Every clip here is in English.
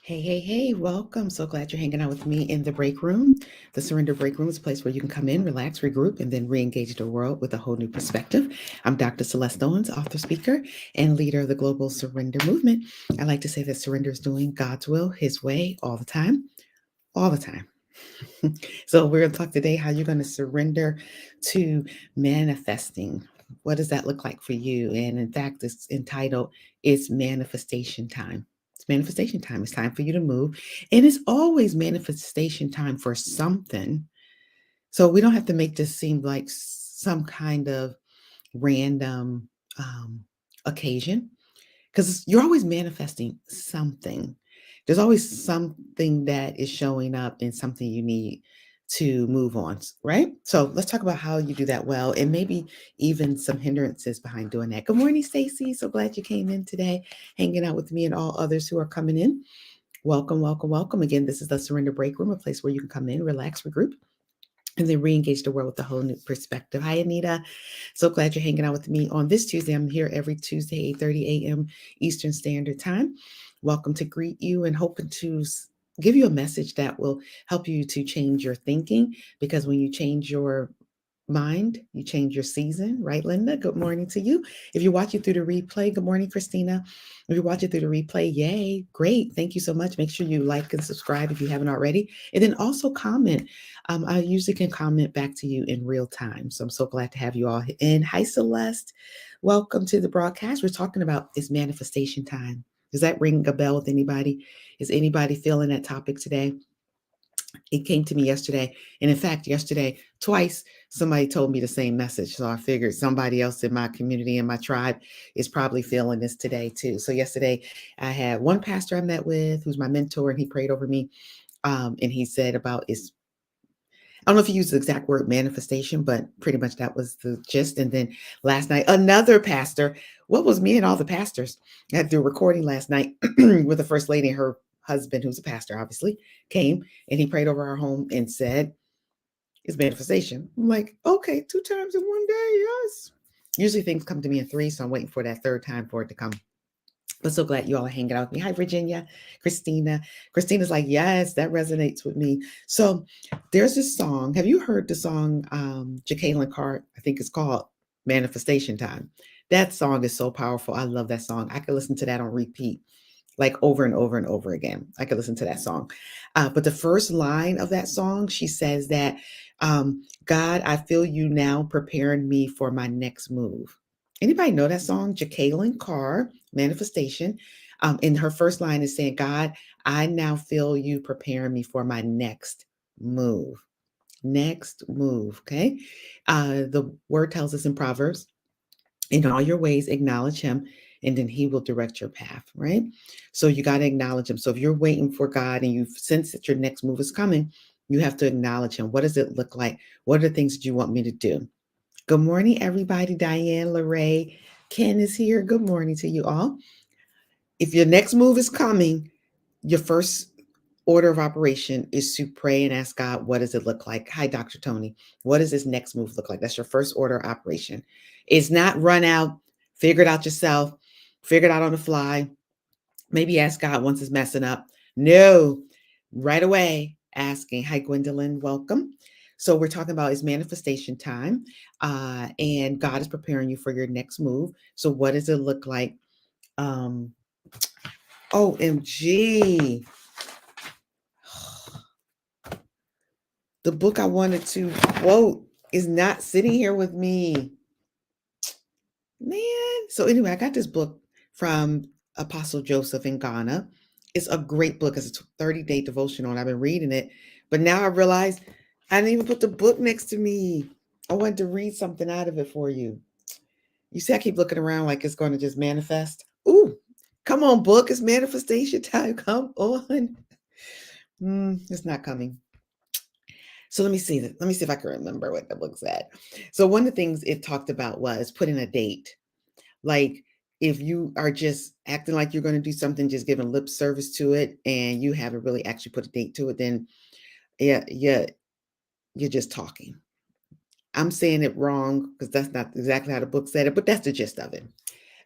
Hey, hey, hey, welcome. So glad you're hanging out with me in the break room. The Surrender Break Room is a place where you can come in, relax, regroup, and then re engage the world with a whole new perspective. I'm Dr. Celeste Owens, author, speaker, and leader of the Global Surrender Movement. I like to say that surrender is doing God's will, His way, all the time, all the time. So, we're going to talk today how you're going to surrender to manifesting. What does that look like for you? And in fact, it's entitled It's Manifestation Time. It's manifestation time. It's time for you to move. And it's always manifestation time for something. So we don't have to make this seem like some kind of random occasion because you're always manifesting something. There's always something that is showing up and something you need to move on, right? So let's talk about how you do that well and maybe even some hindrances behind doing that. Good morning, Stacy. So glad you came in today, hanging out with me and all others who are coming in. Welcome, welcome, welcome. Again, this is the Surrender Break Room, a place where you can come in, relax, regroup, and then re-engage the world with a whole new perspective. Hi, Anita. So glad you're hanging out with me on this Tuesday. I'm here every Tuesday, 8:30 a.m. Eastern Standard Time. Welcome to greet you and hoping to give you a message that will help you to change your thinking, because when you change your mind, you change your season, right, Linda? Good morning to you. If you're watching through the replay, good morning, Christina. If you're watching through the replay, yay, great. Thank you so much. Make sure you like and subscribe if you haven't already. And then also comment. I usually can comment back to you in real time. So I'm so glad to have you all in. Hi, Celeste. Welcome to the broadcast. We're talking about is manifestation time. Does that ring a bell with anybody? Is anybody feeling that topic today? It came to me yesterday. And in fact, yesterday, twice, somebody told me the same message. So I figured somebody else in my community and my tribe is probably feeling this today too. So yesterday, I had one pastor I met with who's my mentor, and he prayed over me. And he said about is I don't know if he used the exact word manifestation, but pretty much that was the gist. And then last night, another pastor, what was me and all the pastors? I had to do a recording last night with the first lady and her husband, who's a pastor, obviously, came and he prayed over our home and said, it's manifestation. I'm like, okay, 2 times in one day, yes. Usually things come to me in three, so I'm waiting for that third time for it to come. But so glad you all are hanging out with me. Hi, Virginia, Christina. Christina's like, yes, that resonates with me. So there's this song. Have you heard the song Jacqueline Carr? I think it's called Manifestation Time. That song is so powerful. I love that song. I could listen to that on repeat, like over and over and over again. I could listen to that song. But the first line of that song, she says that, God, I feel you now preparing me for my next move. Anybody know that song? Jacqueline Carr, Manifestation. And her first line is saying, God, I now feel you preparing me for my next move. Next move. Okay. The word tells us in Proverbs, in all your ways, acknowledge him, and then he will direct your path, right? So you got to acknowledge him. So if you're waiting for God and you sense that your next move is coming, you have to acknowledge him. What does it look like? What are the things that you want me to do? Good morning, everybody. Diane, Lorraine, Ken is here. Good morning to you all. If your next move is coming, your first order of operation is to pray and ask God, what does it look like? Hi, Dr. Tony. What does this next move look like? That's your first order of operation. It's not run out, figure it out yourself, figure it out on the fly. Maybe ask God once it's messing up. No, right away asking. Hi, Gwendolyn. Welcome. So we're talking about is manifestation time, and God is preparing you for your next move. So what does it look like? Um, OMG. The book I wanted to quote is not sitting here with me. Man. So anyway, I got this book from Apostle Joseph in Ghana. It's a great book. It's a 30-day devotional, and I've been reading it. But now I realize I didn't even put the book next to me. I wanted to read something out of it for you. You see, I keep looking around like it's going to just manifest. Ooh, come on, book. It's manifestation time. Come on. It's not coming. So let me see that. Let me see if I can remember what the book said. So one of the things it talked about was putting a date. Like if you are just acting like you're going to do something, just giving lip service to it, and you haven't really actually put a date to it, then yeah, you're just talking. I'm saying it wrong because that's not exactly how the book said it, but that's the gist of it.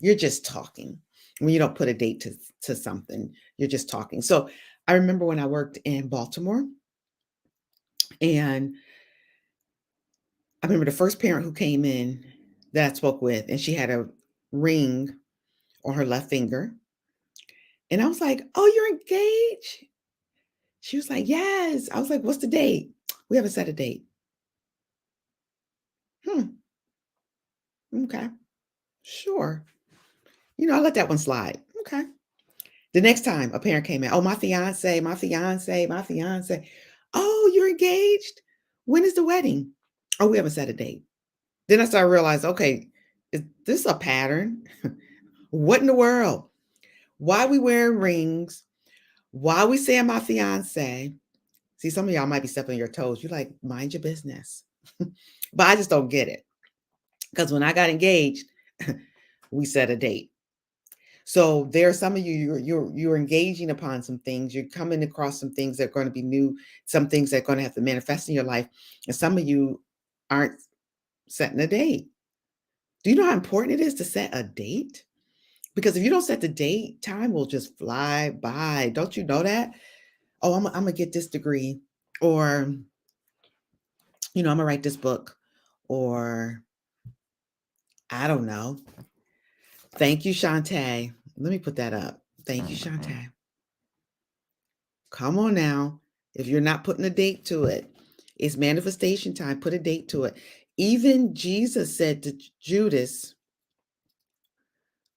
You're just talking. when you don't put a date to something, you're just talking. So I remember when I worked in Baltimore, and I remember the first parent who came in that I spoke with, and she had a ring on her left finger. And I was like, "Oh, you're engaged?" She was like, "Yes." I was like, "What's the date?" "We haven't set a date." "Hmm, okay, sure." I let that one slide. Okay. The next time a parent came in, "Oh, my fiance, my fiance, my fiance." "Oh, you're engaged? When is the wedding?" "Oh, we haven't set a date." Then I started realizing, okay, is this a pattern? What in the world? Why we wearing rings? Why we saying my fiance? See, some of y'all might be stepping on your toes. You're like, mind your business. But I just don't get it. Because when I got engaged, we set a date. So there are some of you, you're engaging upon some things. You're coming across some things that are going to be new, some things that are going to have to manifest in your life. And some of you aren't setting a date. Do you know how important it is to set a date? Because if you don't set the date, time will just fly by. Don't you know that? Oh, I'm gonna get this degree, or I'm gonna write this book, or I don't know. Thank you, Shantae. Let me put that up. Thank you, Shantae. Come on now. If you're not putting a date to it, it's manifestation time. Put a date to it. Even Jesus said to Judas,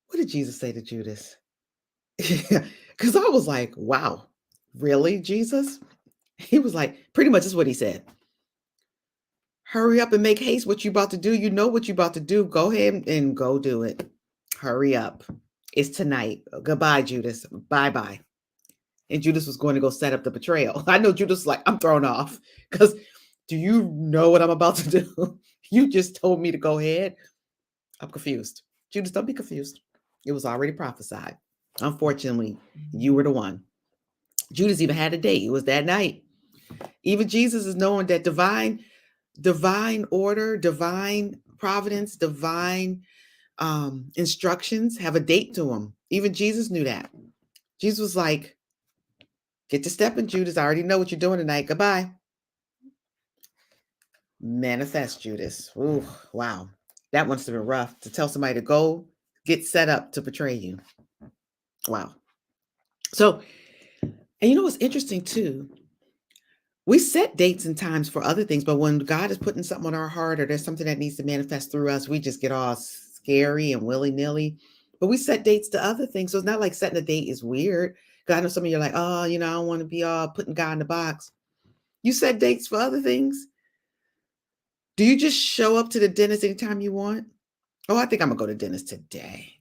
what did Jesus say to Judas? Because I was like, wow, really, Jesus? He was like, pretty much is what he said. Hurry up and make haste what you about to do. You know what you about to do. Go ahead and go do it. Hurry up. It's tonight. Goodbye, Judas. Bye-bye. And Judas was going to go set up the betrayal. I know Judas was like, I'm thrown off because do you know what I'm about to do? You just told me to go ahead. I'm confused. Judas, don't be confused. It was already prophesied. Unfortunately, you were the one. Judas even had a date. It was that night. Even Jesus is knowing that divine order, divine providence, divine instructions have a date to them. Even Jesus knew that. Jesus was like, get to stepping, Judas. I already know what you're doing tonight. Goodbye. Manifest, Judas. Ooh, wow. That must have been rough to tell somebody to go get set up to betray you. Wow. So, and what's interesting too? We set dates and times for other things, but when God is putting something on our heart or there's something that needs to manifest through us, we just get all scary and willy-nilly. But we set dates to other things. So it's not like setting a date is weird. Because I know some of you are like, oh, I don't want to be all putting God in the box. You set dates for other things. Do you just show up to the dentist anytime you want? Oh, I think I'm going to go to the dentist today.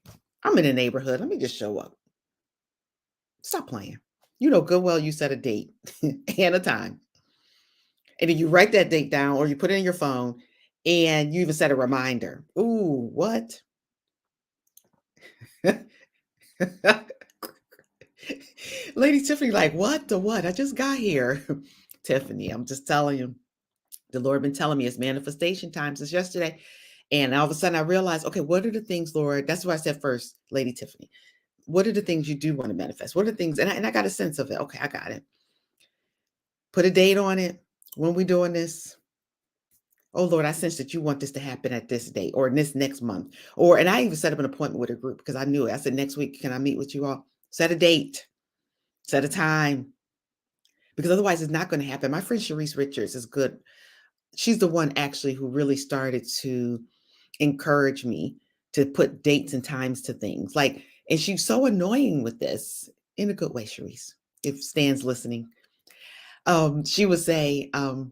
I'm in the neighborhood. Let me just show up. Stop playing. You know good well you set a date and a time. And then you write that date down or you put it in your phone and you even set a reminder. Ooh, what? Lady Tiffany, like, what the what? I just got here. Tiffany, I'm just telling you, the Lord been telling me it's manifestation time since yesterday. And all of a sudden I realized, okay, what are the things, Lord? That's what I said first, Lady Tiffany. What are the things you do want to manifest? What are the things? And I got a sense of it. Okay, I got it. Put a date on it. When we doing this? Oh Lord, I sense that you want this to happen at this date or in this next month. And I even set up an appointment with a group because I knew it. I said, next week, can I meet with you all? Set a date, set a time, because otherwise it's not going to happen. My friend Sharice Richards is good. She's the one actually who really started to encourage me to put dates and times to things. And she's so annoying with this in a good way, Sharice, if Stan's listening. She would say, I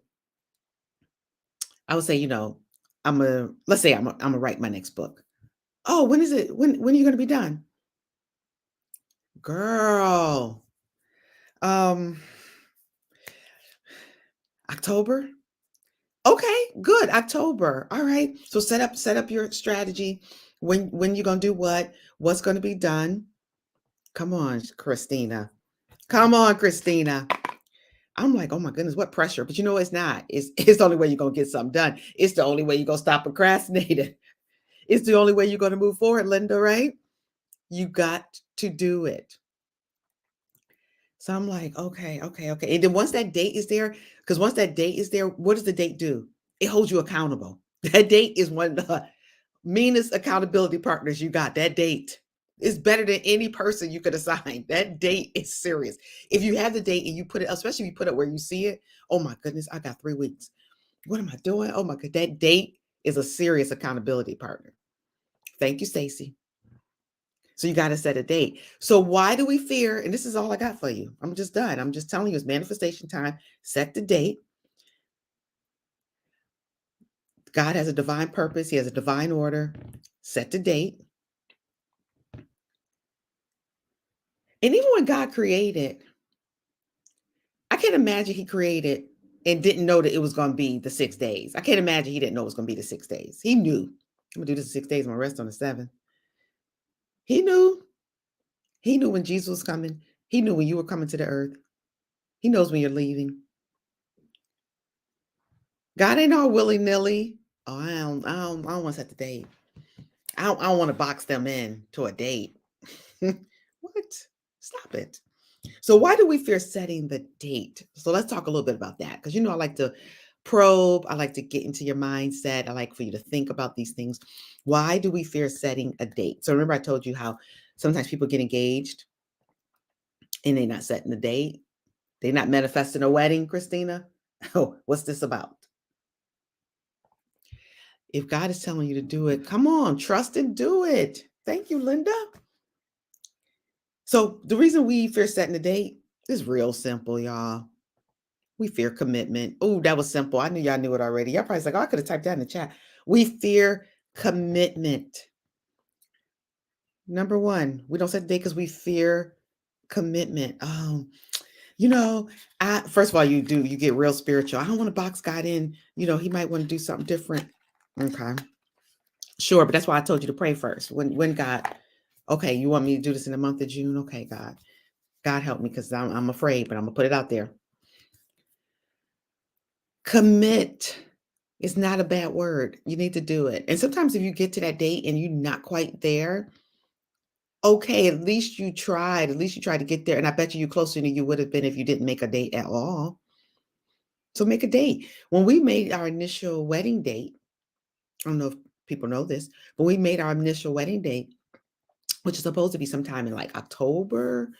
would say, let's say I'm gonna write my next book. Oh, when is it? When are you gonna be done? Girl. Um, October. Okay, good. October. All right. So set up your strategy. When you're gonna do what's gonna be done. Come on, Christina. Come on, Christina. I'm like, oh my goodness, what pressure. But it's not. It's the only way you're gonna get something done. It's the only way you're gonna stop procrastinating. It's the only way you're gonna move forward, Linda, right? You got to do it. So I'm like, okay, okay, okay. And then once that date is there, because once that date is there, what does the date do? It holds you accountable. That date is one of the meanest accountability partners you got. That date is better than any person you could assign. That date is serious. If you have the date and you put it, especially if you put it where you see it, oh my goodness, I got 3 weeks. What am I doing? Oh my God, that date is a serious accountability partner. Thank you, Stacy. So you got to set a date. So why do we fear? And this is all I got for you. I'm just done. I'm just telling you it's manifestation time. Set the date. God has a divine purpose. He has a divine order. Set the date. And even when God created, I can't imagine he created and didn't know that it was going to be the 6 days. I can't imagine he didn't know it was going to be the 6 days. He knew. I'm going to do this in 6 days. I'm going to rest on the 7th. He knew. He knew when Jesus was coming. He knew when you were coming to the earth. He knows when you're leaving. God ain't all willy-nilly. Oh, I don't want to set the date. I don't want to box them in to a date. What? Stop it. So why do we fear setting the date? So let's talk a little bit about that. Because I like to probe, I like to get into your mindset. I like for you to think about these things. Why do we fear setting a date? So remember I told you how sometimes people get engaged and they're not setting the date. They're not manifesting a wedding, Christina. Oh, what's this about? If God is telling you to do it, come on, trust and do it. Thank you, Linda. So the reason we fear setting the date is real simple, y'all. We fear commitment. Oh, that was simple. I knew y'all knew it already. Y'all probably like, oh, I could have typed that in the chat. We fear commitment. Number one, we don't set the date because we fear commitment. First of all, you get real spiritual. I don't want to box God in. He might want to do something different. Okay. Sure, but that's why I told you to pray first. When God, okay, you want me to do this in the month of June? Okay, God help me because I'm afraid, but I'm gonna put it out there. Commit is not a bad word. You need to do it. And sometimes if you get to that date and you're not quite there, okay, at least you tried. At least you tried to get there. And I bet you're closer than you would have been if you didn't make a date at all. So make a date. When we made our initial wedding date, I don't know if people know this, but we made our initial wedding date, which is supposed to be sometime in like October.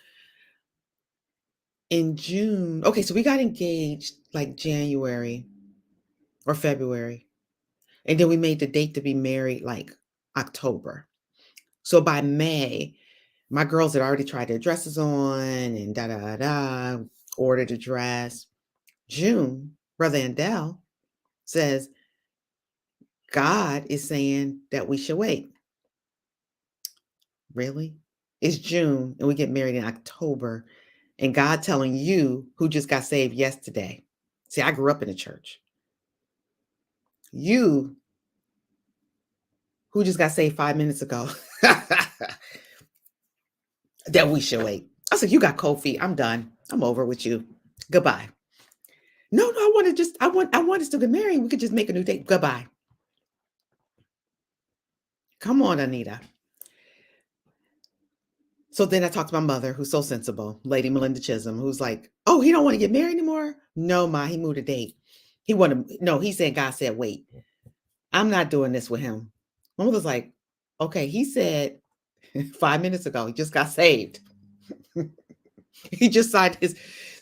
In June. Okay, so we got engaged like January or February. And then we made the date to be married like October. So by May, my girls had already tried their dresses on and ordered a dress. June, Brother Andell says, God is saying that we should wait. Really? It's June and we get married in October. And God telling you who just got saved yesterday. See, I grew up in the church. You who just got saved 5 minutes ago that we should wait. I said, you got cold feet. I'm done. I'm over with you. Goodbye. No, I want us to get married. We could just make a new date. Goodbye. Come on, Anita. So then I talked to my mother, who's so sensible, Lady Melinda Chisholm, who's like, oh, he don't want to get married anymore? No, Ma, he moved a date. He said, God said, wait. I'm not doing this with him. My mother's like, okay, he said 5 minutes ago, he just got saved. He just signed his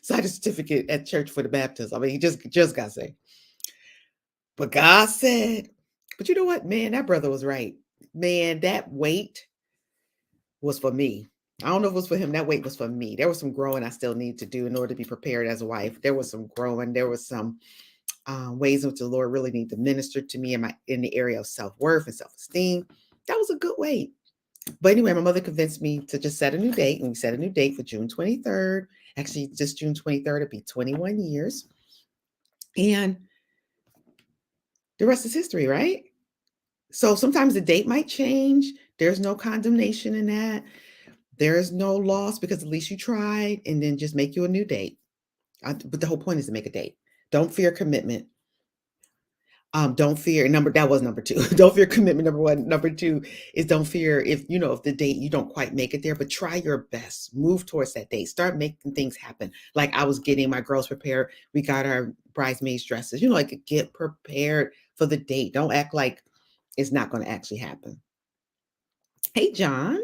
certificate at church for the baptism. I mean, he just got saved. But God said, but you know what, man, that brother was right. Man, that wait was for me. I don't know if it was for him. That wait was for me. There was some growing I still need to do in order to be prepared as a wife. There was some growing. There was some ways in which the Lord really needed to minister to me in the area of self-worth and self-esteem. That was a good wait. But anyway, my mother convinced me to just set a new date, and we set a new date for June 23rd. Actually, just June 23rd, it'll be 21 years. And the rest is history, right? So sometimes the date might change. There's no condemnation in that. There is no loss because at least you tried, and then just make you a new date. But the whole point is to make a date. Don't fear commitment. Don't fear. That was number two. Don't fear commitment. Number one. Number two is don't fear if if the date you don't quite make it there, but try your best. Move towards that date. Start making things happen. Like I was getting my girls prepared. We got our bridesmaids dresses. Like get prepared for the date. Don't act like it's not going to actually happen. Hey, John.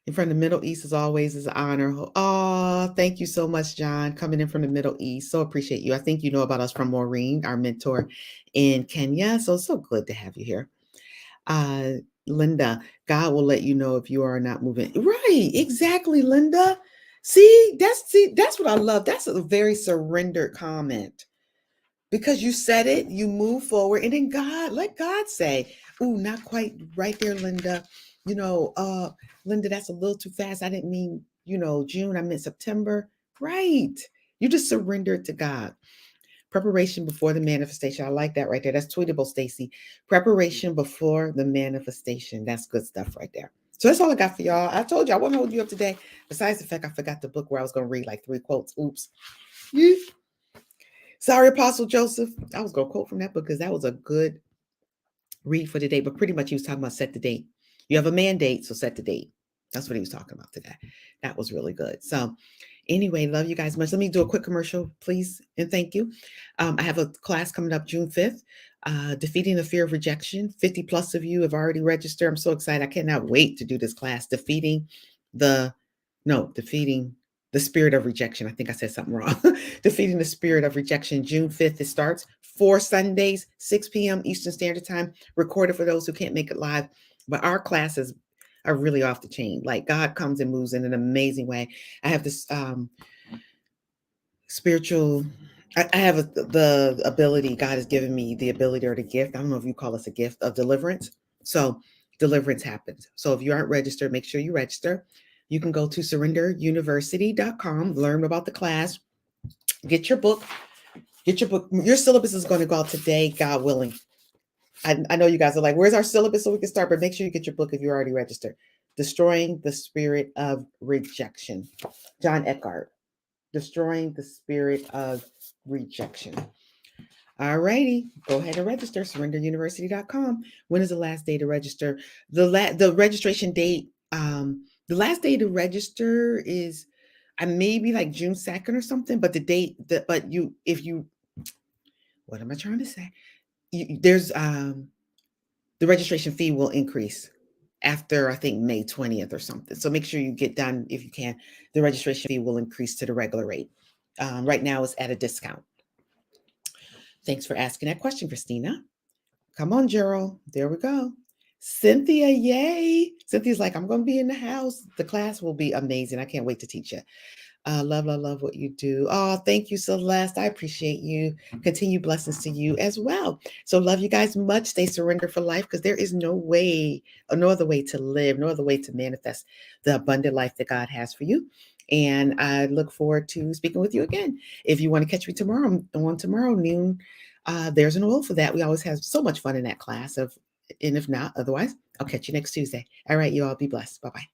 In from the Middle East, as always, is an honor. Oh, thank you so much, John, coming in from the Middle East. So appreciate you. I think you know about us from Maureen, our mentor in Kenya. So good to have you here. Linda, God will let you know if you are not moving. Right, exactly, Linda. That's what I love. That's a very surrendered comment. Because you said it, you move forward, and then let God say, "Ooh, not quite right there, Linda. Linda, that's a little too fast. I didn't mean, June. I meant September." Right. You just surrendered to God. Preparation before the manifestation. I like that right there. That's tweetable, Stacy. Preparation before the manifestation. That's good stuff right there. So that's all I got for y'all. I told you I won't hold you up today. Besides the fact I forgot the book where I was going to read like 3 quotes. Oops. Sorry, Apostle Joseph. I was going to quote from that book because that was a good read for today. But pretty much he was talking about set the date. You have a mandate, so set the date. That's what he was talking about today. That was really good. So anyway, love you guys much. Let me do a quick commercial, please, and thank you. I have a class coming up June 5th, Defeating the Fear of Rejection. 50 plus of you have already registered. I'm so excited. I cannot wait to do this class, Defeating the Spirit of Rejection. I think I said something wrong. Defeating the Spirit of Rejection, June 5th. It starts 4 Sundays, 6 p.m. Eastern Standard Time, recorded for those who can't make it live. But our classes are really off the chain. Like God comes and moves in an amazing way. I have this spiritual, I have the ability, God has given me the ability or the gift. I don't know if you call this a gift of deliverance. So deliverance happens. So if you aren't registered, make sure you register. You can go to surrenderuniversity.com, learn about the class, get your book. Your syllabus is going to go out today, God willing. I know you guys are like, where's our syllabus so we can start? But make sure you get your book if you're already registered. Destroying the Spirit of Rejection. John Eckhart. Destroying the Spirit of Rejection. All righty. Go ahead and register. SurrenderUniversity.com. When is the last day to register? The registration date, the last day to register is maybe like June 2nd or something, but what am I trying to say? There's the registration fee will increase after I think May 20th or something. So make sure you get done if you can. The registration fee will increase to the regular rate. Right now it's at a discount. Thanks for asking that question, Christina. Come on, Gerald. There we go. Cynthia, yay. Cynthia's like, I'm going to be in the house. The class will be amazing. I can't wait to teach it. Love what you do. Oh, thank you, Celeste. I appreciate you. Continue blessings to you as well. So love you guys much. Stay surrendered for life because there is no other way to live, no other way to manifest the abundant life that God has for you. And I look forward to speaking with you again. If you want to catch me tomorrow noon, there's an oil for that. We always have so much fun in that class. And if not, otherwise, I'll catch you next Tuesday. All right, you all be blessed. Bye-bye.